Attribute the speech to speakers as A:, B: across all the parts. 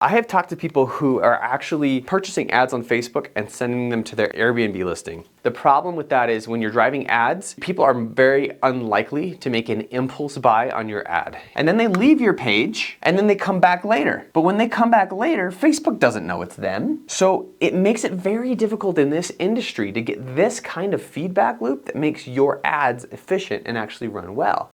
A: I have talked to people who are actually purchasing ads on Facebook and sending them to their Airbnb listing. The problem with that is when you're driving ads, people are very unlikely to make an impulse buy on your ad. And then they leave your page and then they come back later. But when they come back later, Facebook doesn't know it's them. So it makes it very difficult in this industry to get this kind of feedback loop that makes your ads efficient and actually run well.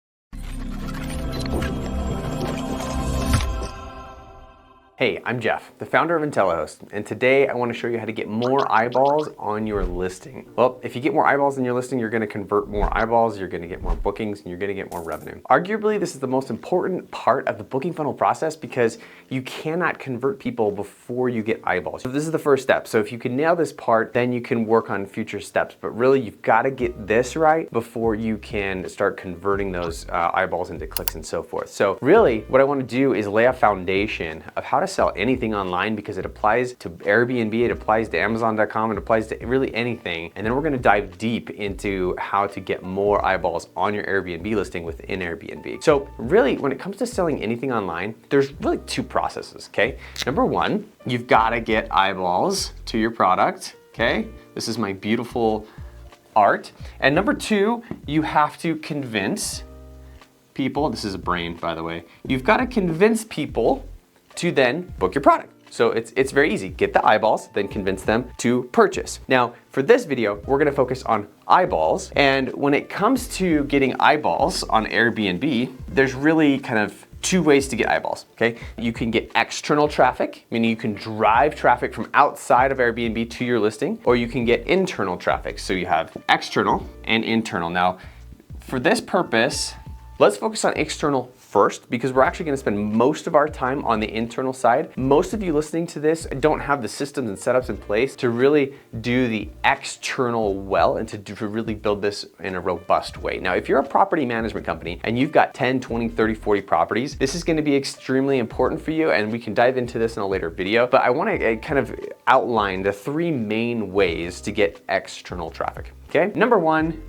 A: Hey, I'm Jeff, the founder of IntelliHost, and today I want to show you how to get more eyeballs on your listing. Well, if you get more eyeballs on your listing, you're going to convert more eyeballs, you're going to get more bookings, and you're going to get more revenue. Arguably, this is the most important part of the booking funnel process because you cannot convert people before you get eyeballs. So this is the first step. So if you can nail this part, then you can work on future steps. But really, you've got to get this right before you can start converting those eyeballs into clicks and so forth. So really, what I want to do is lay a foundation of how to sell anything online because it applies to Airbnb, it applies to Amazon.com, it applies to really anything. And then we're gonna dive deep into how to get more eyeballs on your Airbnb listing within Airbnb. So really, when it comes to selling anything online, there's really two processes, okay? Number one, you've gotta get eyeballs to your product, okay? This is my beautiful art. And number two, you have to convince people, this is a brain, by the way, you've gotta convince people to then book your product. So it's very easy. Get the eyeballs, then convince them to purchase. Now, for this video, we're gonna focus on eyeballs. And when it comes to getting eyeballs on Airbnb, there's really kind of two ways to get eyeballs, okay? You can get external traffic, meaning you can drive traffic from outside of Airbnb to your listing, or you can get internal traffic. So you have external and internal. Now, for this purpose, let's focus on external first because we're actually gonna spend most of our time on the internal side. Most of you listening to this don't have the systems and setups in place to really do the external well and to really build this in a robust way. Now, if you're a property management company and you've got 10, 20, 30, 40 properties, this is gonna be extremely important for you and we can dive into this in a later video, but I wanna kind of outline the three main ways to get external traffic, okay? Number one,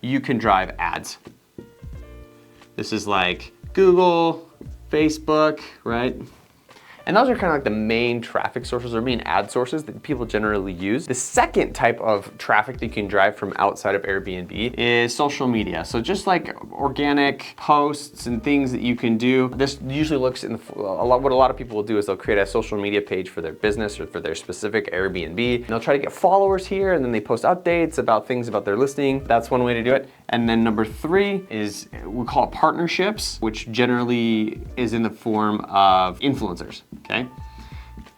A: you can drive ads. This is like Google, Facebook, right? And those are kind of like the main traffic sources or main ad sources that people generally use. The second type of traffic that you can drive from outside of Airbnb is social media. So just like organic posts and things that you can do, this usually looks in what a lot of people will do is they'll create a social media page for their business or for their specific Airbnb. And they'll try to get followers here and then they post updates about things about their listing. That's one way to do it. And then number three is we call it partnerships, which generally is in the form of influencers. Okay,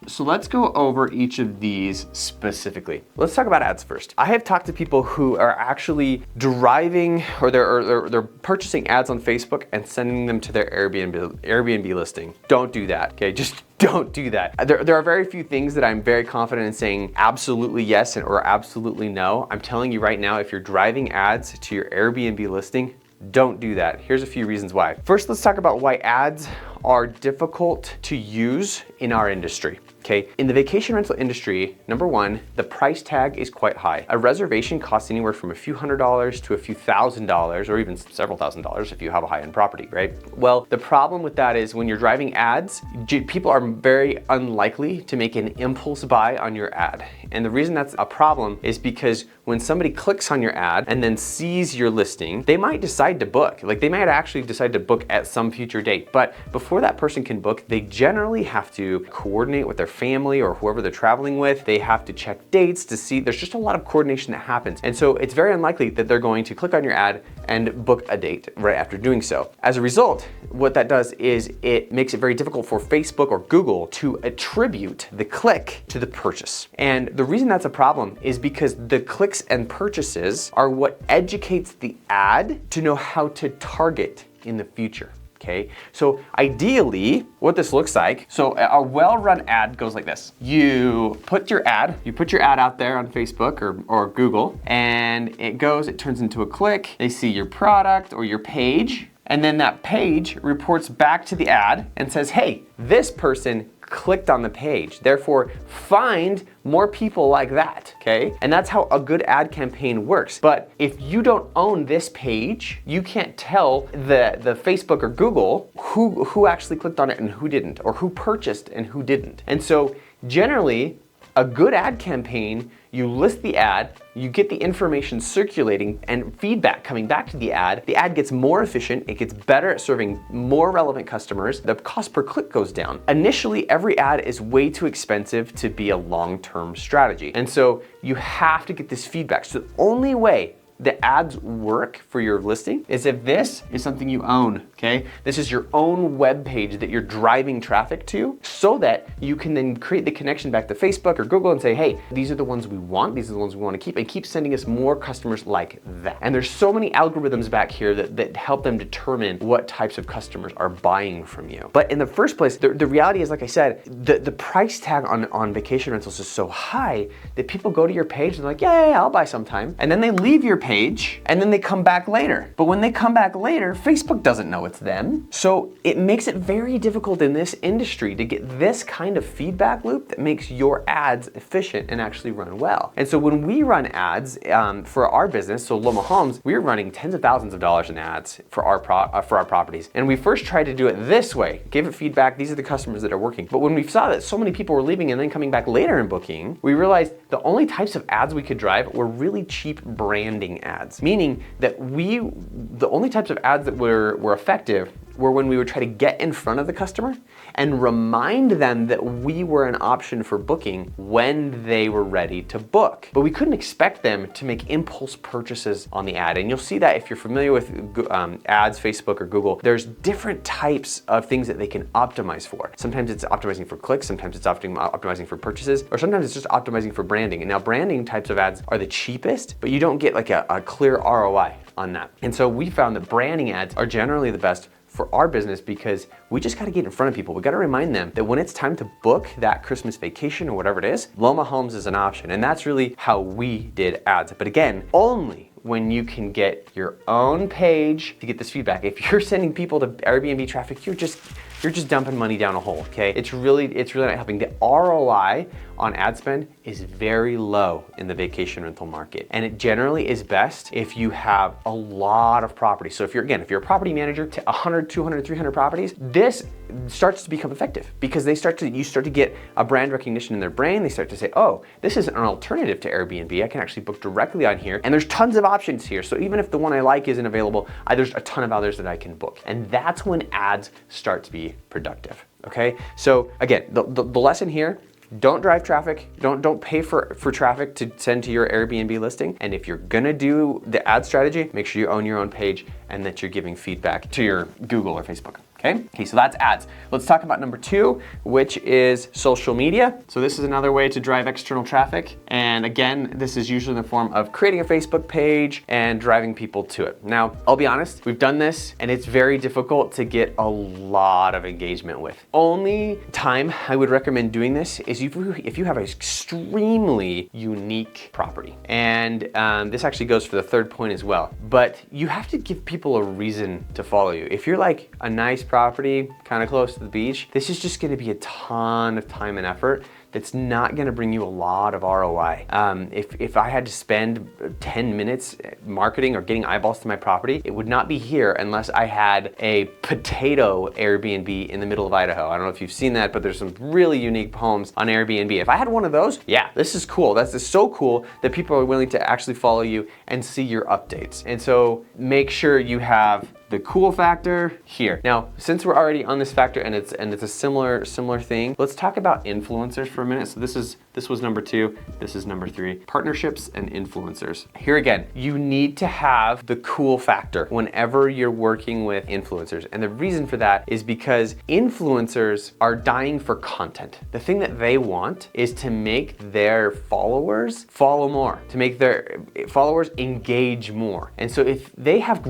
A: so let's go over each of these specifically. Let's talk about ads first. I have talked to people who are actually driving or they're purchasing ads on Facebook and sending them to their Airbnb listing. Don't do that, okay? Just don't do that. There are very few things that I'm very confident in saying absolutely yes or absolutely no. I'm telling you right now, if you're driving ads to your Airbnb listing, don't do that. Here's a few reasons why. First, let's talk about why ads are difficult to use in our industry. Okay, in the vacation rental industry, number one, the price tag is quite high. A reservation costs anywhere from a few $100s to a few $1,000s or even several $1,000s if you have a high-end property, right? Well, the problem with that is when you're driving ads, people are very unlikely to make an impulse buy on your ad. And the reason that's a problem is because when somebody clicks on your ad and then sees your listing, they might decide to book. Like they might actually decide to book at some future date. But before that person can book, they generally have to coordinate with their family or whoever they're traveling with. They have to check dates to see, there's just a lot of coordination that happens. And so it's very unlikely that they're going to click on your ad and book a date right after doing so. As a result, what that does is it makes it very difficult for Facebook or Google to attribute the click to the purchase. And the reason that's a problem is because the clicks and purchases are what educates the ad to know how to target in the future. Okay, so ideally, what this looks like, so a well-run ad goes like this. You put your ad out there on Facebook or Google, and it turns into a click. They see your product or your page, and then that page reports back to the ad and says, hey, this person clicked on the page. Therefore, find more people like that, okay? And that's how a good ad campaign works. But if you don't own this page, you can't tell the Facebook or Google who actually clicked on it and who didn't, or who purchased and who didn't. And so generally, a good ad campaign, you list the ad, you get the information circulating and feedback coming back to the ad gets more efficient, it gets better at serving more relevant customers, the cost per click goes down. Initially, every ad is way too expensive to be a long-term strategy. And so you have to get this feedback. So the only way the ads work for your listing is if this is something you own, okay? This is your own web page that you're driving traffic to, so that you can then create the connection back to Facebook or Google and say, hey, these are the ones we want, these are the ones we want to keep, and keep sending us more customers like that. And there's so many algorithms back here that help them determine what types of customers are buying from you. But in the first place, the reality is, like I said, the price tag on vacation rentals is so high that people go to your page and they're like, yeah, I'll buy sometime. And then they leave your page and then they come back later. But when they come back later, Facebook doesn't know it's them. So it makes it very difficult in this industry to get this kind of feedback loop that makes your ads efficient and actually run well. And so when we run ads for our business, so Loma Homes, we're running tens of thousands of dollars in ads for our properties. And we first tried to do it this way, give it feedback, these are the customers that are working. But when we saw that so many people were leaving and then coming back later and booking, we realized the only types of ads we could drive were really cheap branding ads, meaning that the only types of ads that were effective were when we would try to get in front of the customer and remind them that we were an option for booking when they were ready to book. But we couldn't expect them to make impulse purchases on the ad. And you'll see that if you're familiar with ads, Facebook or Google, there's different types of things that they can optimize for. Sometimes it's optimizing for clicks, sometimes it's optimizing for purchases, or sometimes it's just optimizing for branding. And now branding types of ads are the cheapest, but you don't get like a clear ROI on that. And so we found that branding ads are generally the best for our business because we just gotta get in front of people. We gotta remind them that when it's time to book that Christmas vacation or whatever it is, Loma Homes is an option. And that's really how we did ads. But again, only when you can get your own page to get this feedback. If you're sending people to Airbnb traffic, you're just dumping money down a hole, okay? It's really not helping. The ROI on ad spend is very low in the vacation rental market. And it generally is best if you have a lot of properties. So if you're a property manager to 100, 200, 300 properties, this starts to become effective because you start to get a brand recognition in their brain. They start to say, oh, this is an alternative to Airbnb. I can actually book directly on here. And there's tons of options here. So even if the one I like isn't available, there's a ton of others that I can book. And that's when ads start to be productive, okay? So again, the lesson here, don't drive traffic, don't pay for traffic to send to your Airbnb listing. And if you're gonna do the ad strategy, make sure you own your own page and that you're giving feedback to your Google or Facebook. Okay, so that's ads. Let's talk about number 2, which is social media. So this is another way to drive external traffic. And again, this is usually in the form of creating a Facebook page and driving people to it. Now, I'll be honest, we've done this and it's very difficult to get a lot of engagement with. Only time I would recommend doing this is if you have an extremely unique property. And this actually goes for the third point as well. But you have to give people a reason to follow you. If you're like a nice property kind of close to the beach, this is just going to be a ton of time and effort that's not going to bring you a lot of ROI. If I had to spend 10 minutes marketing or getting eyeballs to my property, it would not be here unless I had a potato Airbnb in the middle of Idaho. I don't know if you've seen that, but there's some really unique homes on Airbnb. If I had one of those, yeah, this is cool. That's just so cool that people are willing to actually follow you and see your updates. And so make sure you have the cool factor here. Now, since we're already on this factor and it's a similar thing, let's talk about influencers for a minute. So this was number 2, this is number 3, partnerships and influencers. Here again, you need to have the cool factor whenever you're working with influencers. And the reason for that is because influencers are dying for content. The thing that they want is to make their followers follow more, to make their followers engage more. And so if they have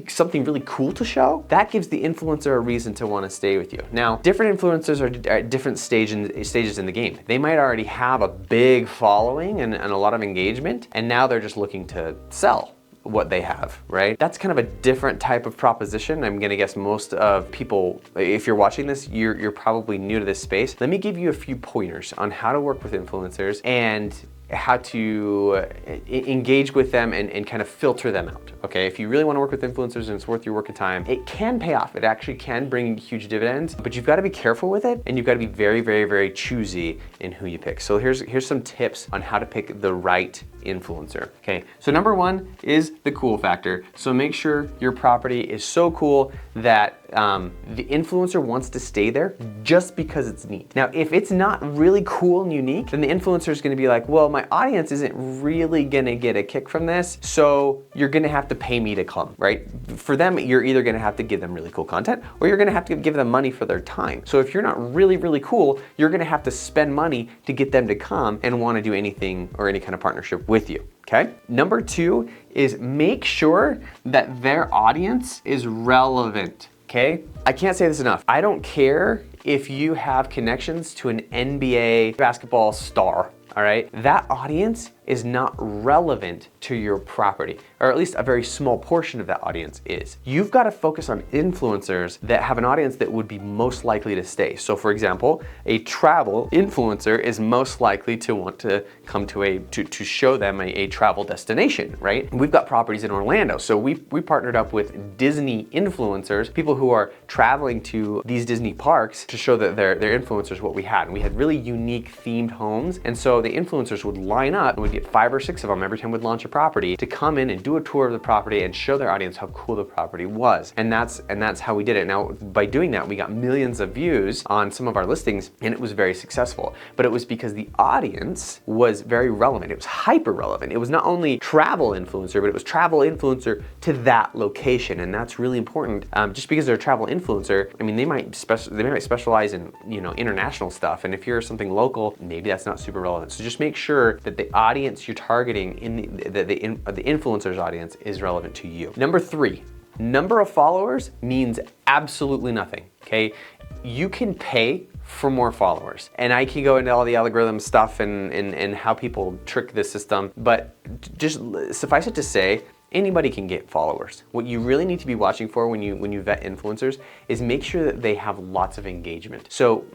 A: something really cool to show, that gives the influencer a reason to want to stay with you. Now, different influencers are at different stages in the game. They might already have a big following and a lot of engagement, and now they're just looking to sell what they have, right? That's kind of a different type of proposition. I'm gonna guess most of people, if you're watching this, you're probably new to this space. Let me give you a few pointers on how to work with influencers and how to engage with them and kind of filter them out, okay? If you really wanna work with influencers and it's worth your work and time, it can pay off. It actually can bring huge dividends, but you've gotta be careful with it and you've gotta be very, very, very choosy in who you pick. So here's some tips on how to pick the right influencer. Okay, so number one is the cool factor. So make sure your property is so cool that the influencer wants to stay there just because it's neat. Now, if it's not really cool and unique, then the influencer is gonna be like, well, my audience isn't really gonna get a kick from this, so you're gonna have to pay me to come, right? For them, you're either gonna have to give them really cool content or you're gonna have to give them money for their time. So if you're not really, really cool, you're gonna have to spend money to get them to come and wanna do anything or any kind of partnership with you. Okay. Number two is make sure that their audience is relevant. Okay. I can't say this enough. I don't care if you have connections to an NBA basketball star. All right. That audience is not relevant to your property, or at least a very small portion of that audience is. You've got to focus on influencers that have an audience that would be most likely to stay. So for example, a travel influencer is most likely to want to come to show them a travel destination, right? We've got properties in Orlando. So we partnered up with Disney influencers, people who are traveling to these Disney parks to show that they're influencers what we had. And we had really unique themed homes. And so the influencers would line up and we'd get 5 or 6 of them every time we'd launch a property to come in and do a tour of the property and show their audience how cool the property was. And that's how we did it. Now, by doing that, we got millions of views on some of our listings and it was very successful. But it was because the audience was very relevant. It was hyper relevant. It was not only travel influencer, but it was travel influencer to that location. And that's really important. Just because they're a travel influencer, I mean, they might specialize in, international stuff. And if you're something local, maybe that's not super relevant. So just make sure that the audience you're targeting in the influencer's audience is relevant to you. Number 3, number of followers means absolutely nothing, okay? You can pay for more followers. And I can go into all the algorithm stuff and how people trick the system, but just suffice it to say, anybody can get followers. What you really need to be watching for when you vet influencers is make sure that they have lots of engagement. So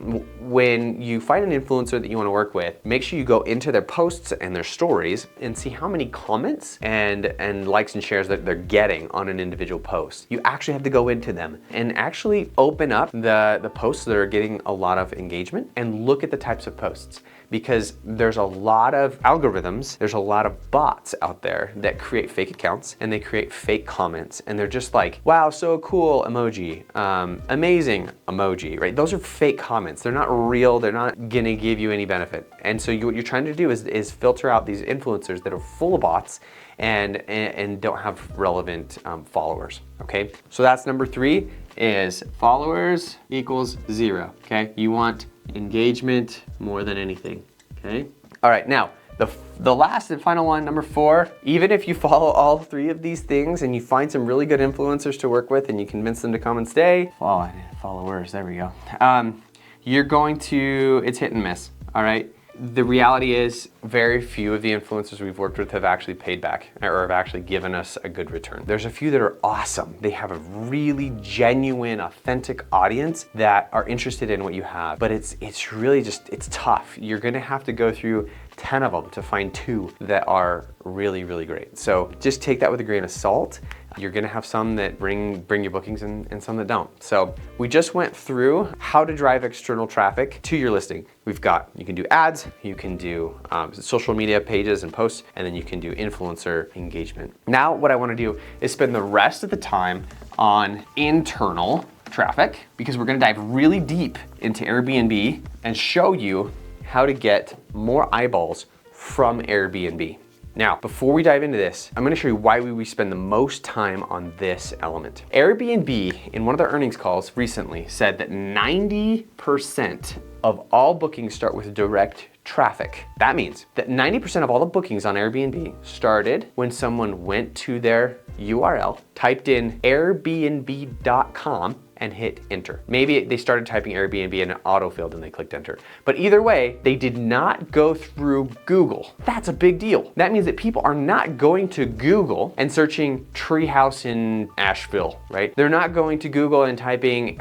A: when you find an influencer that you want to work with, make sure you go into their posts and their stories and see how many comments and likes and shares that they're getting on an individual post. You actually have to go into them and actually open up the posts that are getting a lot of engagement and look at the types of posts. Because there's a lot of algorithms, there's a lot of bots out there that create fake accounts and they create fake comments and they're just like, wow, so cool emoji, amazing emoji, right? Those are fake comments. They're not real. They're not gonna give you any benefit. And so what you're trying to do is filter out these influencers that are full of bots and don't have relevant followers, okay? So that's number 3 is followers equals 0, okay? You want engagement more than anything, okay? All right, now, the last and final one, number 4, even if you follow all 3 of these things and you find some really good influencers to work with and you convince them to come and stay, followers, there we go. You're going to, it's hit and miss, all right? The reality is very few of the influencers we've worked with have actually paid back or have actually given us a good return. There's a few that are awesome. They have a really genuine, authentic audience that are interested in what you have, but it's really just, it's tough. You're gonna have to go through 10 of them to find 2 that are really, really great. So just take that with a grain of salt. You're gonna have some that bring your bookings and some that don't. So we just went through how to drive external traffic to your listing. You can do ads, you can do social media pages and posts, and then you can do influencer engagement. Now what I wanna do is spend the rest of the time on internal traffic because we're gonna dive really deep into Airbnb and show you how to get more eyeballs from Airbnb. Now, before we dive into this, I'm gonna show you why we spend the most time on this element. Airbnb, in one of their earnings calls recently, said that 90% of all bookings start with direct traffic. That means that 90% of all the bookings on Airbnb started when someone went to their URL, typed in airbnb.com, and hit enter. Maybe they started typing Airbnb and it autofilled and they clicked enter. But either way, they did not go through Google. That's a big deal. That means that people are not going to Google and searching treehouse in Asheville, right? They're not going to Google and typing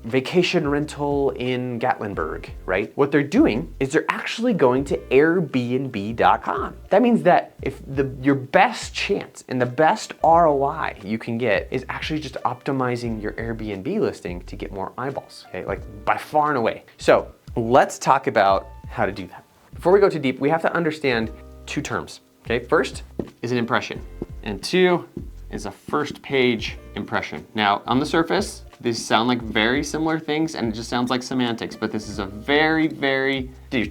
A: vacation rental in Gatlinburg, right? What they're doing is they're actually going to Airbnb.com. That means that if your best chance and the best ROI you can get is actually just optimizing your Airbnb listing to get more eyeballs, okay? Like by far and away. So let's talk about how to do that. Before we go too deep, we have to understand two terms, okay? First is an impression, and two is a first page impression. Now, on the surface, these sound like very similar things and it just sounds like semantics, but this is a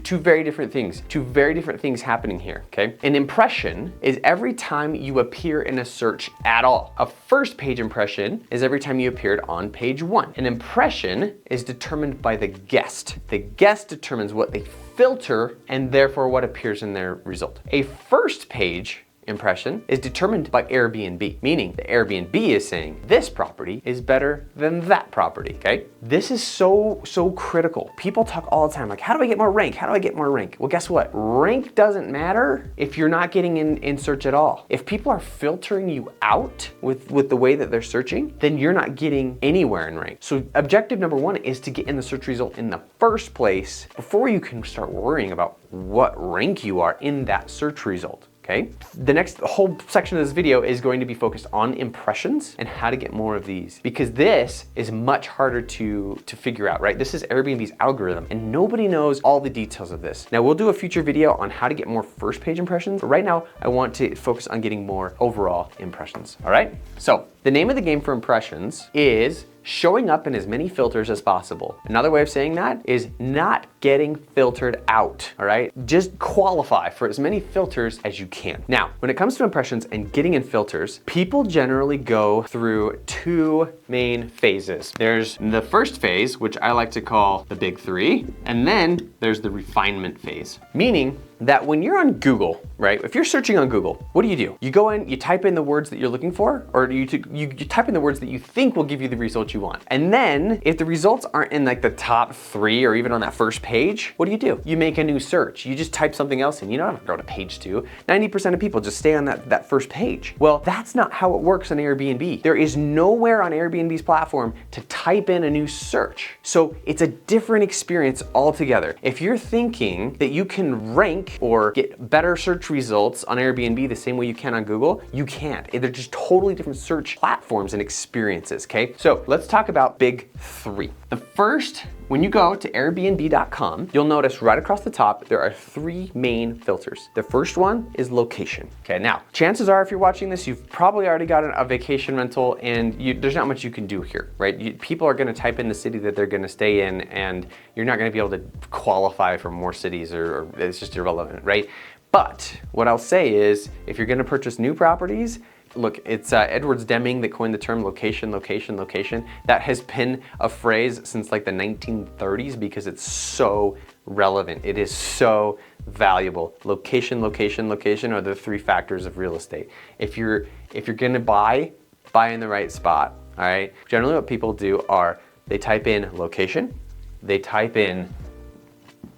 A: two very different things happening here, okay? An impression is every time you appear in a search at all. A first page impression is every time you appeared on page 1. An impression is determined by the guest. The guest determines what they filter and therefore what appears in their result. A first page impression is determined by Airbnb, meaning the Airbnb is saying this property is better than that property, okay? This is so critical. People talk all the time like, how do I get more rank? How do I get more rank? Well, guess what? Rank doesn't matter if you're not getting in search at all. If people are filtering you out with the way that they're searching, then you're not getting anywhere in rank. So objective number 1 is to get in the search result in the first place before you can start worrying about what rank you are in that search result. Okay? The whole section of this video is going to be focused on impressions and how to get more of these, because this is much harder to figure out, right? This is Airbnb's algorithm and nobody knows all the details of this. Now we'll do a future video on how to get more first page impressions, but right now I want to focus on getting more overall impressions, all right? So the name of the game for impressions is showing up in as many filters as possible. Another way of saying that is not getting filtered out, all right? Just qualify for as many filters as you can. Now, when it comes to impressions and getting in filters, people generally go through 2 main phases. There's the first phase, which I like to call the big 3, and then there's the refinement phase, meaning that when you're on Google, right? If you're searching on Google, what do? You go in, you type in the words that you're looking for, or you type in the words that you think will give you the result you want. And then if the results aren't in like the top 3 or even on that first page, what do? You make a new search. You just type something else in. You don't have to go to page 2. 90% of people just stay on that first page. Well, that's not how it works on Airbnb. There is nowhere on Airbnb's platform to type in a new search. So it's a different experience altogether. If you're thinking that you can rank or get better search results on Airbnb the same way you can on Google, you can't. They're just totally different search platforms and experiences, okay? So let's talk about big 3. The first, when you go to Airbnb.com, you'll notice right across the top, there are 3 main filters. The first one is location. Okay, now, chances are if you're watching this, you've probably already got a vacation rental and there's not much you can do here, right? People are gonna type in the city that they're gonna stay in and you're not gonna be able to qualify for more cities or it's just irrelevant, right? But what I'll say is, if you're gonna purchase new properties, look, it's Edwards Deming that coined the term location, location, location. That has been a phrase since like the 1930s because it's so relevant. It is so valuable. Location, location, location are the 3 factors of real estate. If you're gonna buy in the right spot, all right? Generally what people do are they type in location, they type in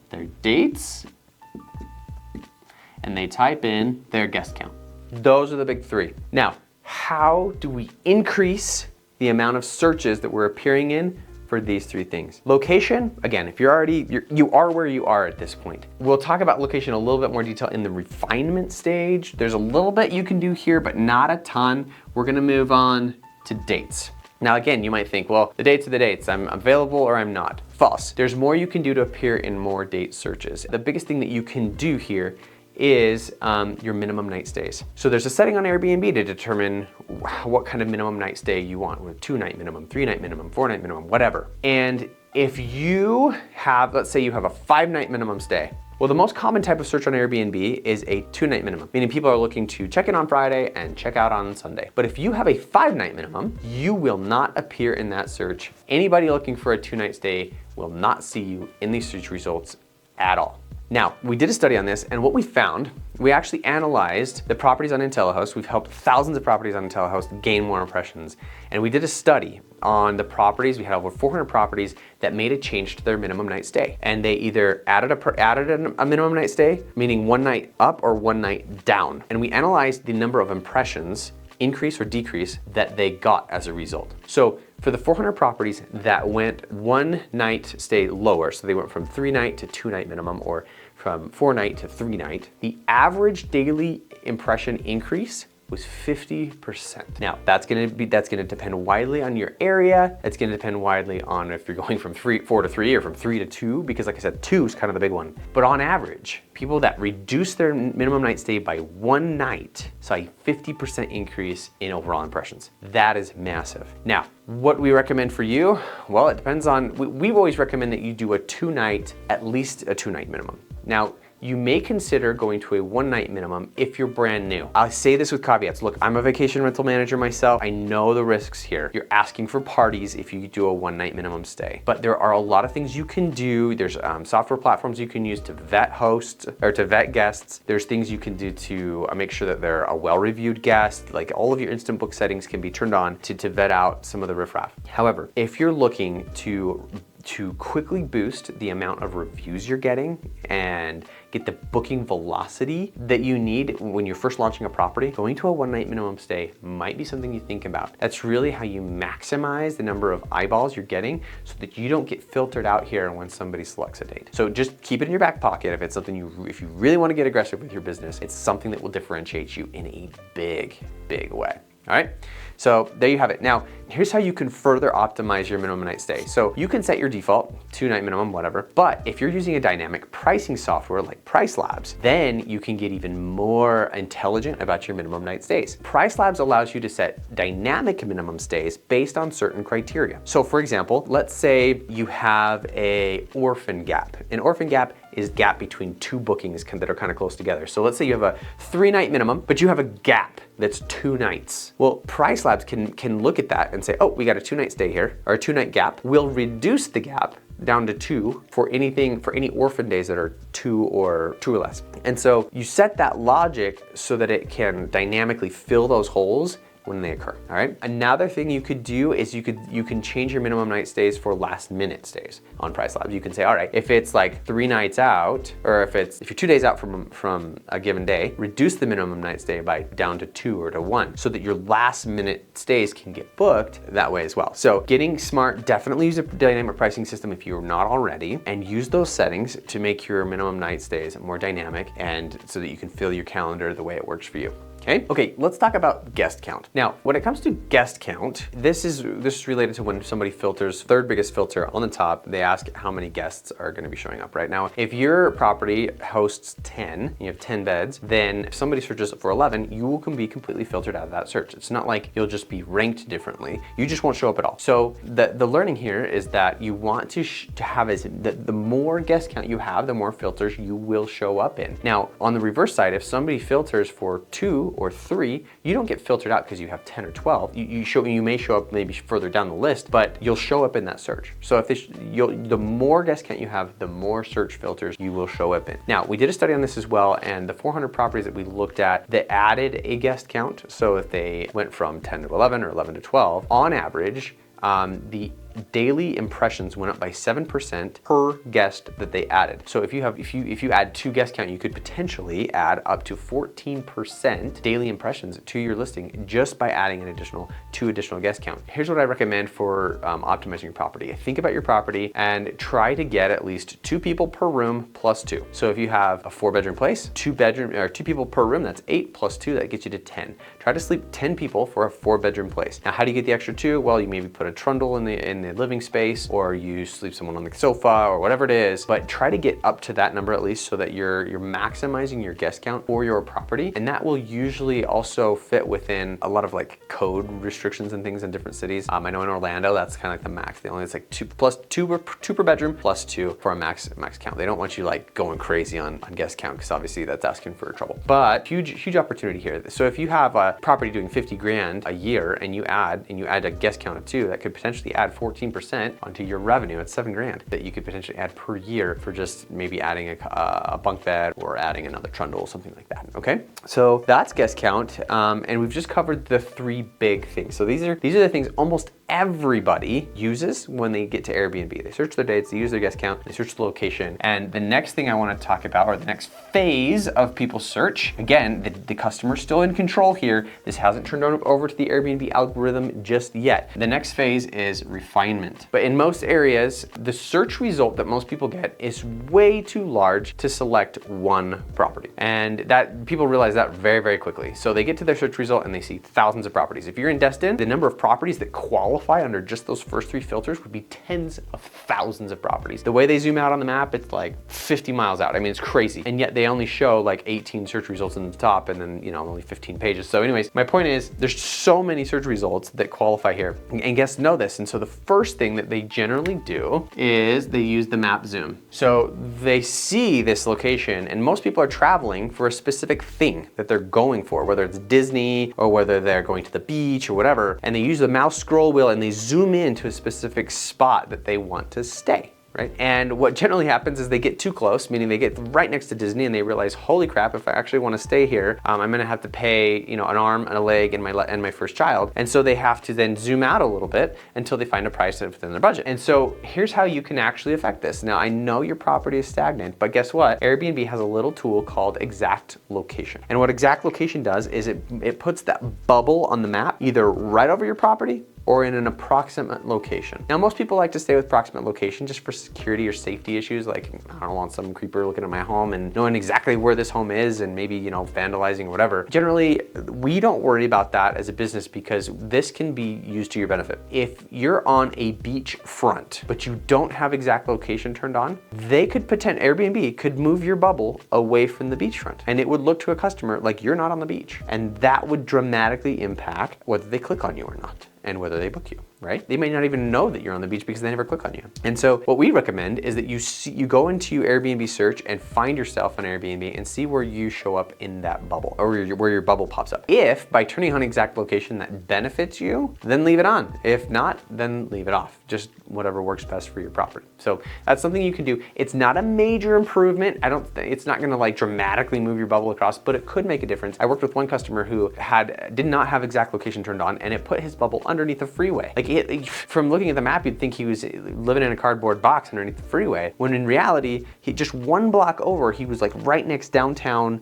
A: their dates, and they type in their guest count. Those are the big 3. Now, how do we increase the amount of searches that we're appearing in for these 3 things? Location, again, if you are where you are at this point. We'll talk about location a little bit more detail in the refinement stage. There's a little bit you can do here, but not a ton. We're gonna move on to dates. Now again, you might think, well, the dates are the dates. I'm available or I'm not. False. There's more you can do to appear in more date searches. The biggest thing that you can do here is your minimum night stays. So there's a setting on Airbnb to determine what kind of minimum night stay you want, with 2-night minimum, 3-night minimum, 4-night minimum, whatever. And if you have, let's say you have a 5-night minimum stay, well, the most common type of search on Airbnb is a 2-night minimum, meaning people are looking to check in on Friday and check out on Sunday. But if you have a 5-night minimum, you will not appear in that search. Anybody looking for a 2-night stay will not see you in these search results at all. Now, we did a study on this, and what we found, we actually analyzed the properties on IntelliHost. We've helped thousands of properties on IntelliHost gain more impressions. And we did a study on the properties. We had over 400 properties that made a change to their minimum night stay. And they either added a minimum night stay, meaning one night up or one night down. And we analyzed the number of impressions, increase or decrease, that they got as a result. So for the 400 properties that went one night stay lower, so they went from 3-night to 2-night minimum, or from 4-night to 3-night, the average daily impression increase was 50%. Now, that's gonna depend widely on your area. It's gonna depend widely on if you're going from 4 to 3 or from 3 to 2, because like I said, 2 is kind of the big one. But on average, people that reduced their minimum night stay by one night saw a 50% increase in overall impressions. That is massive. Now, what we recommend for you, well, it depends on, we've always recommended that you do a 2-night, at least a 2-night minimum. Now, you may consider going to a 1-night minimum if you're brand new. I'll say this with caveats. Look, I'm a vacation rental manager myself. I know the risks here. You're asking for parties if you do a 1-night minimum stay. But there are a lot of things you can do. There's software platforms you can use to vet hosts or to vet guests. There's things you can do to make sure that they're a well-reviewed guest. Like all of your instant book settings can be turned on to vet out some of the riffraff. However, if you're looking to quickly boost the amount of reviews you're getting and get the booking velocity that you need when you're first launching a property, going to a 1-night minimum stay might be something you think about. That's really how you maximize the number of eyeballs you're getting so that you don't get filtered out here when somebody selects a date. So just keep it in your back pocket if it's something if you really want to get aggressive with your business, it's something that will differentiate you in a big, big way. All right, so there you have it. Now, here's how you can further optimize your minimum night stay. So you can set your default 2-night minimum, whatever, but if you're using a dynamic pricing software like Price Labs, then you can get even more intelligent about your minimum night stays. Price Labs allows you to set dynamic minimum stays based on certain criteria. So for example, let's say you have an orphan gap. An orphan gap is gap between 2 bookings that are kind of close together. So let's say you have a 3-night minimum, but you have a gap that's 2 nights. Well, Price Labs can look at that and say, oh, we got a 2-night stay here, or a 2-night gap. We'll reduce the gap down to 2 for any orphan days that are 2 or less. And so you set that logic so that it can dynamically fill those holes when they occur, all right? Another thing you could do is you can change your minimum night stays for last minute stays on Price Labs. You can say, all right, if it's like 3 nights out, or if you're 2 days out from a given day, reduce the minimum night stay by down to 2 or to 1 so that your last minute stays can get booked that way as well. So getting smart, definitely use a dynamic pricing system if you're not already, and use those settings to make your minimum night stays more dynamic and so that you can fill your calendar the way it works for you. Okay, let's talk about guest count. Now, when it comes to guest count, this is related to when somebody filters, third biggest filter on the top, they ask how many guests are gonna be showing up right now. If your property hosts 10, you have 10 beds, then if somebody searches for 11, you will be completely filtered out of that search. It's not like you'll just be ranked differently. You just won't show up at all. So the learning here is that you want to have the more guest count you have, the more filters you will show up in. Now, on the reverse side, if somebody filters for 2 or 3, you don't get filtered out because you have 10 or 12. You may show up maybe further down the list, but you'll show up in that search. So if the more guest count you have, the more search filters you will show up in. Now, we did a study on this as well, and the 400 properties that we looked at that added a guest count, so if they went from 10 to 11 or 11 to 12, on average, the daily impressions went up by 7% per guest that they added. So if you add 2 guest count, you could potentially add up to 14% daily impressions to your listing just by adding an 2 additional guest count. Here's what I recommend for optimizing your property. Think about your property and try to get at least 2 people per room plus 2. So if you have a 4-bedroom place, 2 people per room, that's 8 plus 2, that gets you to 10. Try to sleep 10 people for a 4-bedroom place. Now, how do you get the extra 2? Well, you maybe put a trundle in the living space, or you sleep someone on the sofa, or whatever it is, but try to get up to that number at least so that you're maximizing your guest count for your property. And that will usually also fit within a lot of like code restrictions and things in different cities. I know in Orlando, that's kind of like the max. It's like 2 per bedroom plus 2 for a max count. They don't want you like going crazy on guest count, because obviously that's asking for trouble. But huge opportunity here. So if you have a property doing 50 grand a year and you add a guest count of 2, that could potentially add 14% onto your revenue. It's $7,000 that you could potentially add per year for just maybe adding a bunk bed or adding another trundle, something like that, okay? So that's guest count, and we've just covered the 3 big things. So these are the things almost everybody uses when they get to Airbnb. They search their dates, they use their guest count, they search the location. And the next thing I want to talk about, or the next phase of people's search, again, the customer's still in control here. This hasn't turned over to the Airbnb algorithm just yet. The next phase is refinement. But in most areas, the search result that most people get is way too large to select one property. And that people realize that very, very quickly. So they get to their search result and they see thousands of properties. If you're in Destin, the number of properties that qualify under just those first 3 filters would be tens of thousands of properties. The way they zoom out on the map, it's like 50 miles out. I mean, it's crazy. And yet they only show like 18 search results in the top and then, only 15 pages. So anyways, my point is there's so many search results that qualify here, and guests know this. And so the first thing that they generally do is they use the map zoom. So they see this location, and most people are traveling for a specific thing that they're going for, whether it's Disney or whether they're going to the beach or whatever, and they use the mouse scroll wheel and they zoom into a specific spot that they want to stay. Right? And what generally happens is they get too close, meaning they get right next to Disney and they realize, holy crap, if I actually want to stay here, I'm gonna have to pay, an arm and a leg and my first child. And so they have to then zoom out a little bit until they find a price that's within their budget. And so here's how you can actually affect this. Now, I know your property is stagnant, but guess what? Airbnb has a little tool called exact location. And what exact location does is it puts that bubble on the map either right over your property or in an approximate location. Now, most people like to stay with approximate location just for security or safety issues. Like, I don't want some creeper looking at my home and knowing exactly where this home is and maybe, vandalizing or whatever. Generally, we don't worry about that as a business because this can be used to your benefit. If you're on a beach front, but you don't have exact location turned on, Airbnb could move your bubble away from the beachfront, and it would look to a customer like you're not on the beach. And that would dramatically impact whether they click on you or not, and whether they book you, right? They may not even know that you're on the beach because they never click on you. And so what we recommend is that you go into Airbnb search and find yourself on Airbnb and see where you show up in that bubble, or where your bubble pops up. If by turning on exact location that benefits you, then leave it on. If not, then leave it off. Just whatever works best for your property. So that's something you can do. It's not a major improvement. It's not gonna like dramatically move your bubble across, but it could make a difference. I worked with one customer who did not have exact location turned on, and it put his bubble underneath a freeway. Like from looking at the map, you'd think he was living in a cardboard box underneath the freeway, when in reality, he just 1 block over, he was like right next downtown,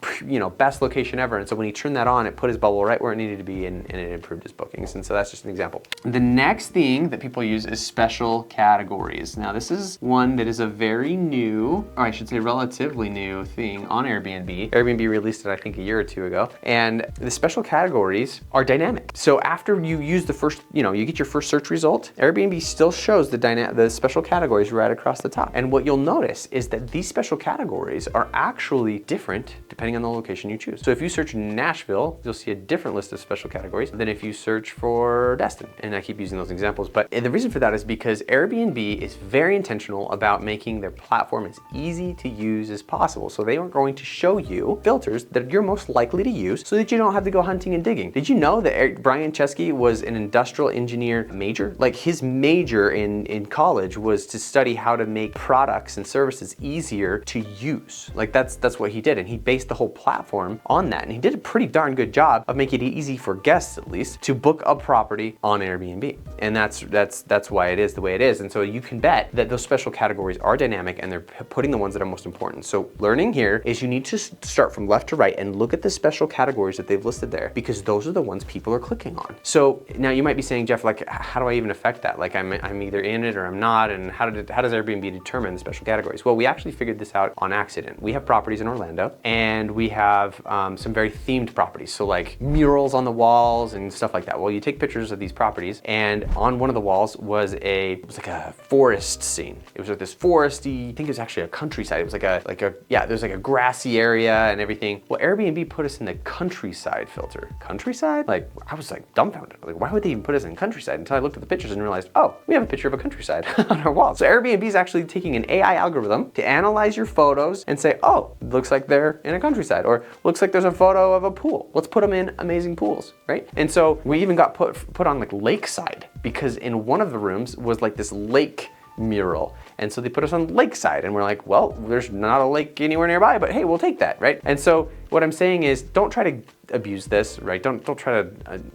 A: best location ever. And so when he turned that on, it put his bubble right where it needed to be, and it improved his bookings. And so that's just an example. The next thing that people use is special categories. Now, this is one that is a very new, or I should say relatively new thing on Airbnb. Airbnb released it, I think, a year or 2 ago. And the special categories are dynamic. So after you use the first, you get your first search result, Airbnb still shows the special categories right across the top. And what you'll notice is that these special categories are actually different depending on the location you choose. So if you search Nashville, you'll see a different list of special categories than if you search for Destin. And I keep using those examples, but the reason for that is because Airbnb is very intentional about making their platform as easy to use as possible. So they are going to show you filters that you're most likely to use so that you don't have to go hunting and digging. Did you know that Brian Chesky was an industrial engineer major? Like, his major in college was to study how to make products and services easier to use. Like, that's what he did, and he based the whole platform on that, and he did a pretty darn good job of making it easy for guests, at least, to book a property on Airbnb. And that's why it is the way it is. And so you can bet that those special categories are dynamic, and they're putting the ones that are most important. So learning here is you need to start from left to right and look at the special categories that they've listed there, because those are the ones people are clicking on. So now you might be saying, Jeff, like, how do I even affect that? Like, I'm either in it or I'm not, and how does Airbnb determine the special categories? Well, we actually figured this out on accident. We have properties in Orlando, and we have some very themed properties. So like murals on the walls and stuff like that. Well, you take pictures of these properties, and on one of the walls was like a forest scene. It was like this foresty, I think it was actually a countryside. It was there's like a grassy area and everything. Well, Airbnb put us in the countryside filter. Countryside? Like, I was like dumbfounded. Like, why would they even put us in countryside? Until I looked looked at the pictures and realized, oh, we have a picture of a countryside on our wall. So Airbnb is actually taking an AI algorithm to analyze your photos and say, oh, looks like they're in a countryside, or looks like there's a photo of a pool. Let's put them in amazing pools, right? And so we even got put on like lakeside, because in one of the rooms was like this lake mural. And so they put us on lakeside, and we're like, well, there's not a lake anywhere nearby, but hey, we'll take that, right? And so what I'm saying is, don't try to abuse this, right? Don't try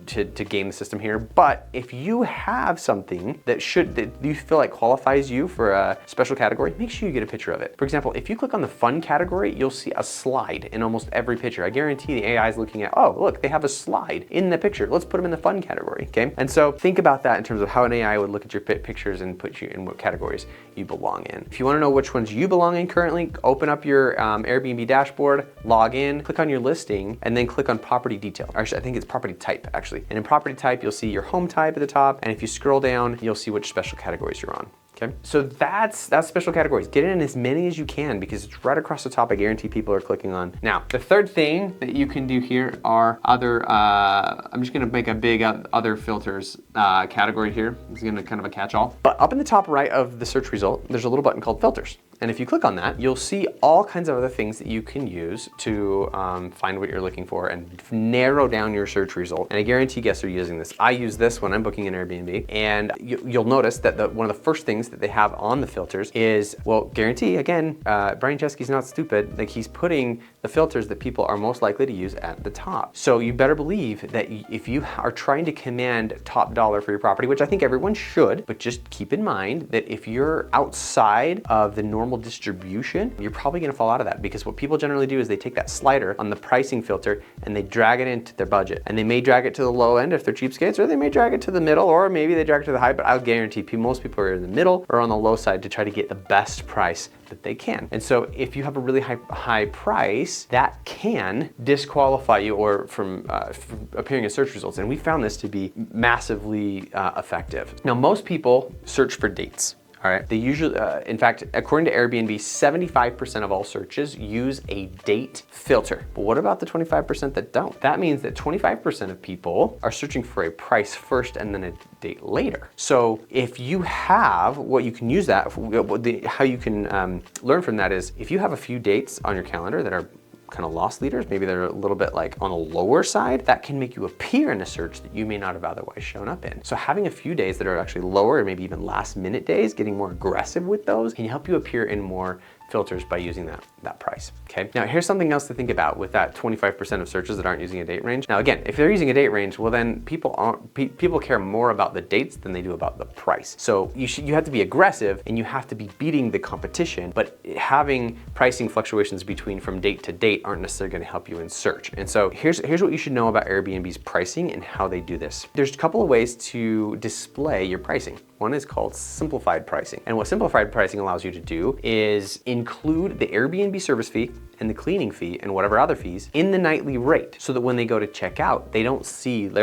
A: to game the system here. But if you have something that you feel like qualifies you for a special category, make sure you get a picture of it. For example, if you click on the fun category, you'll see a slide in almost every picture. I guarantee the AI is looking at, oh, look, they have a slide in the picture. Let's put them in the fun category, okay? And so think about that in terms of how an AI would look at your pictures and put you in what categories you belong in. If you want to know which ones you belong in currently, open up your Airbnb dashboard, log in, click on your listing, and then click on property detail. Actually, I think it's property type, actually. And in property type, you'll see your home type at the top. And if you scroll down, you'll see which special categories you're on. Okay, so that's special categories. Get in as many as you can, because it's right across the top. I guarantee people are clicking on. Now, the third thing that you can do here are other, I'm just gonna make a big other filters category here. It's gonna kind of a catch-all. But up in the top right of the search result, there's a little button called filters. And if you click on that, you'll see all kinds of other things that you can use to find what you're looking for and narrow down your search result. And I guarantee guests are using this. I use this when I'm booking an Airbnb. And you'll notice that one of the first things that they have on the filters is, well, guarantee, again, Brian Chesky's not stupid. Like, he's putting the filters that people are most likely to use at the top. So you better believe that if you are trying to command top dollar for your property, which I think everyone should, but just keep in mind that if you're outside of the normal distribution, you're probably gonna fall out of that, because what people generally do is they take that slider on the pricing filter and they drag it into their budget. And they may drag it to the low end if they're cheapskates, or they may drag it to the middle, or maybe they drag it to the high, but I'll guarantee most people are in the middle or on the low side to try to get the best price that they can. And so if you have a really high price, that can disqualify you or from appearing in search results. And we found this to be massively effective. Now, most people search for dates. All right, they usually, in fact, according to Airbnb, 75% of all searches use a date filter. But what about the 25% that don't? That means that 25% of people are searching for a price first and then a date later. So if you have, what you can use that, how you can learn from that is, if you have a few dates on your calendar that are kind of loss leaders, maybe they're a little bit like on the lower side, that can make you appear in a search that you may not have otherwise shown up in. So having a few days that are actually lower, or maybe even last minute days, getting more aggressive with those, can help you appear in more filters by using that price, okay? Now, here's something else to think about with that 25% of searches that aren't using a date range. Now, again, if they're using a date range, well, then people care more about the dates than they do about the price. So you have to be aggressive, and you have to be beating the competition, but having pricing fluctuations from date to date aren't necessarily gonna help you in search. And so here's what you should know about Airbnb's pricing and how they do this. There's a couple of ways to display your pricing. One is called simplified pricing. And what simplified pricing allows you to do is include the Airbnb service fee and the cleaning fee and whatever other fees in the nightly rate, so that when they go to check out, they're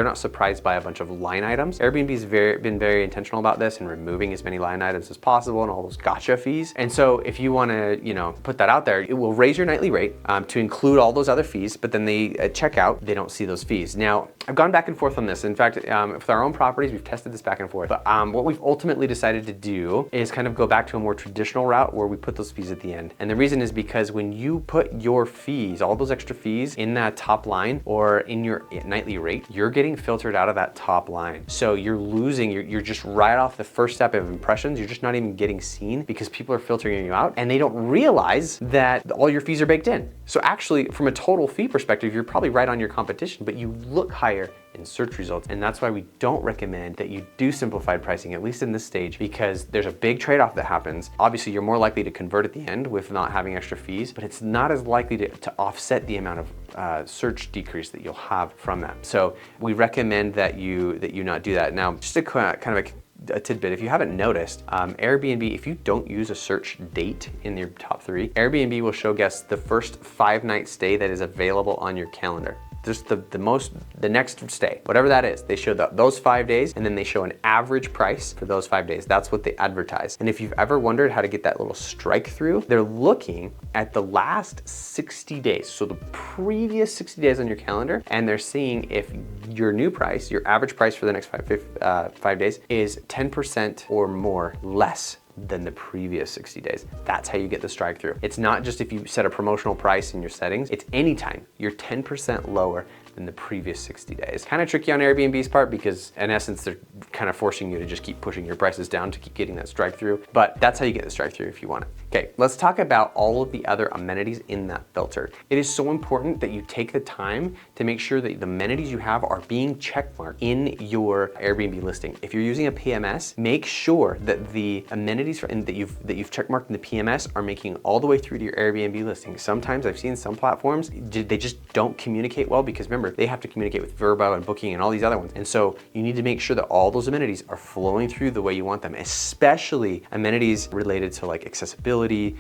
A: not surprised by a bunch of line items. Airbnb's been very intentional about this and removing as many line items as possible and all those gotcha fees. And so if you wanna, put that out there, it will raise your nightly rate to include all those other fees, but then they check out, they don't see those fees. Now, I've gone back and forth on this. In fact, with our own properties, we've tested this back and forth. But what we've ultimately decided to do is kind of go back to a more traditional route where we put those fees at the end. And the reason is because when you put your fees, all those extra fees, in that top line or in your nightly rate, you're getting filtered out of that top line. So you're losing, you're just right off the first step of impressions. You're just not even getting seen because people are filtering you out, and they don't realize that all your fees are baked in. So actually, from a total fee perspective, you're probably right on your competition, but you look higher in search results. And that's why we don't recommend that you do simplified pricing, at least in this stage, because there's a big trade-off that happens. Obviously, you're more likely to convert at the end with not having extra fees, but it's not as likely to offset the amount of search decrease that you'll have from that. So we recommend that you not do that. Now, just a kind of a tidbit, if you haven't noticed, Airbnb, if you don't use a search date in your top 3, Airbnb will show guests the first 5-night stay that is available on your calendar. just the next stay, whatever that is. They show those 5 days, and then they show an average price for those 5 days. That's what they advertise. And if you've ever wondered how to get that little strike through, they're looking at the last 60 days. So the previous 60 days on your calendar, and they're seeing if your new price, your average price for the next 5 days is 10% or more less than the previous 60 days. That's how you get the strike through. It's not just if you set a promotional price in your settings, it's anytime you're 10% lower than the previous 60 days. Kind of tricky on Airbnb's part because in essence, they're kind of forcing you to just keep pushing your prices down to keep getting that strike through. But that's how you get the strike through if you want it. Okay, let's talk about all of the other amenities in that filter. It is so important that you take the time to make sure that the amenities you have are being checkmarked in your Airbnb listing. If you're using a PMS, make sure that the amenities that you've checkmarked in the PMS are making all the way through to your Airbnb listing. Sometimes I've seen some platforms, they just don't communicate well because remember, they have to communicate with Vrbo and Booking and all these other ones. And so you need to make sure that all those amenities are flowing through the way you want them, especially amenities related to like accessibility,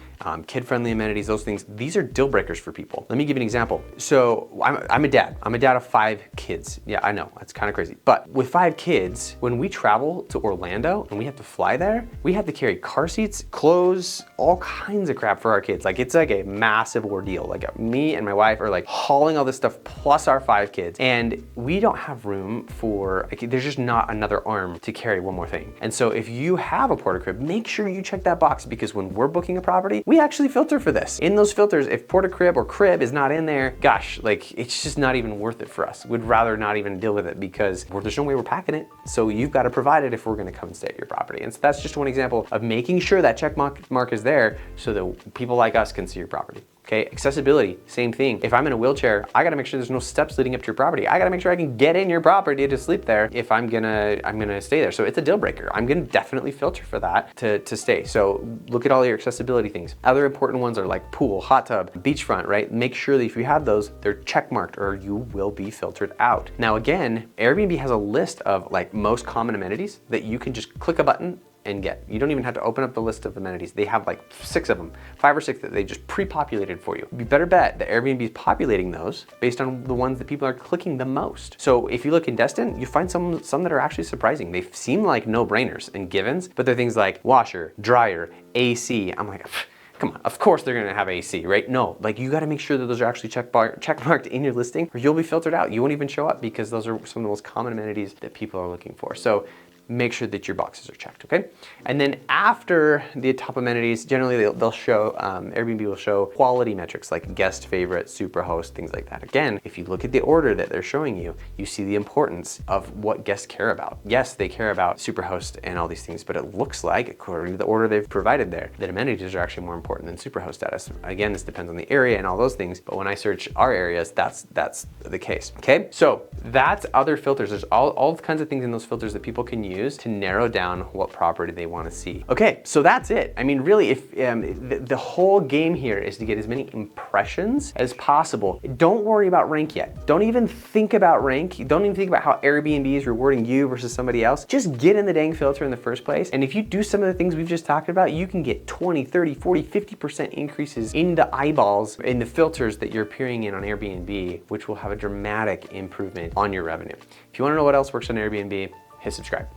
A: kid-friendly amenities, those things. These are deal breakers for people. Let me give you an example. So I'm a dad. I'm a dad of 5 kids. Yeah, I know, that's kind of crazy. But with 5 kids, when we travel to Orlando and we have to fly there, we have to carry car seats, clothes, all kinds of crap for our kids. Like it's like a massive ordeal. Like me and my wife are like hauling all this stuff plus our 5 kids, and we don't have room for, like, there's just not another arm to carry one more thing. And so if you have a porta crib, make sure you check that box because when we're booking a property, we actually filter for this. In those filters, if porta crib or crib is not in there, gosh, like it's just not even worth it for us. We'd rather not even deal with it because there's no way we're packing it. So you've got to provide it if we're gonna come and stay at your property. And so that's just one example of making sure that check mark is there so that people like us can see your property. Okay, accessibility, same thing. If I'm in a wheelchair, I gotta make sure there's no steps leading up to your property. I gotta make sure I can get in your property to sleep there if I'm gonna stay there. So it's a deal breaker. I'm gonna definitely filter for that to stay. So look at all your accessibility things. Other important ones are like pool, hot tub, beachfront, right? Make sure that if you have those, they're check marked or you will be filtered out. Now again, Airbnb has a list of like most common amenities that you can just click a button and get. You don't even have to open up the list of amenities. They have like 6 of them, 5 or 6 that they just pre-populated for you. You better bet that Airbnb is populating those based on the ones that people are clicking the most. So if you look in Destin, you find some that are actually surprising. They seem like no-brainers and givens, but they're things like washer, dryer, AC. I'm like, come on, of course they're gonna have AC, right? No, like you gotta make sure that those are actually checkmarked in your listing or you'll be filtered out. You won't even show up because those are some of the most common amenities that people are looking for. So make sure that your boxes are checked, okay? And then after the top amenities, generally they'll show, Airbnb will show quality metrics like guest favorite, superhost, things like that. Again, if you look at the order that they're showing you, you see the importance of what guests care about. Yes, they care about superhost and all these things, but it looks like, according to the order they've provided there, that amenities are actually more important than superhost status. Again, this depends on the area and all those things, but when I search our areas, that's the case, okay? So that's other filters. There's all kinds of things in those filters that people can use to narrow down what property they want to see. Okay, so that's it. I mean, really, if the whole game here is to get as many impressions as possible. Don't worry about rank yet. Don't even think about rank. Don't even think about how Airbnb is rewarding you versus somebody else. Just get in the dang filter in the first place. And if you do some of the things we've just talked about, you can get 20, 30, 40, 50% increases in the eyeballs in the filters that you're appearing in on Airbnb, which will have a dramatic improvement on your revenue. If you want to know what else works on Airbnb, hit subscribe.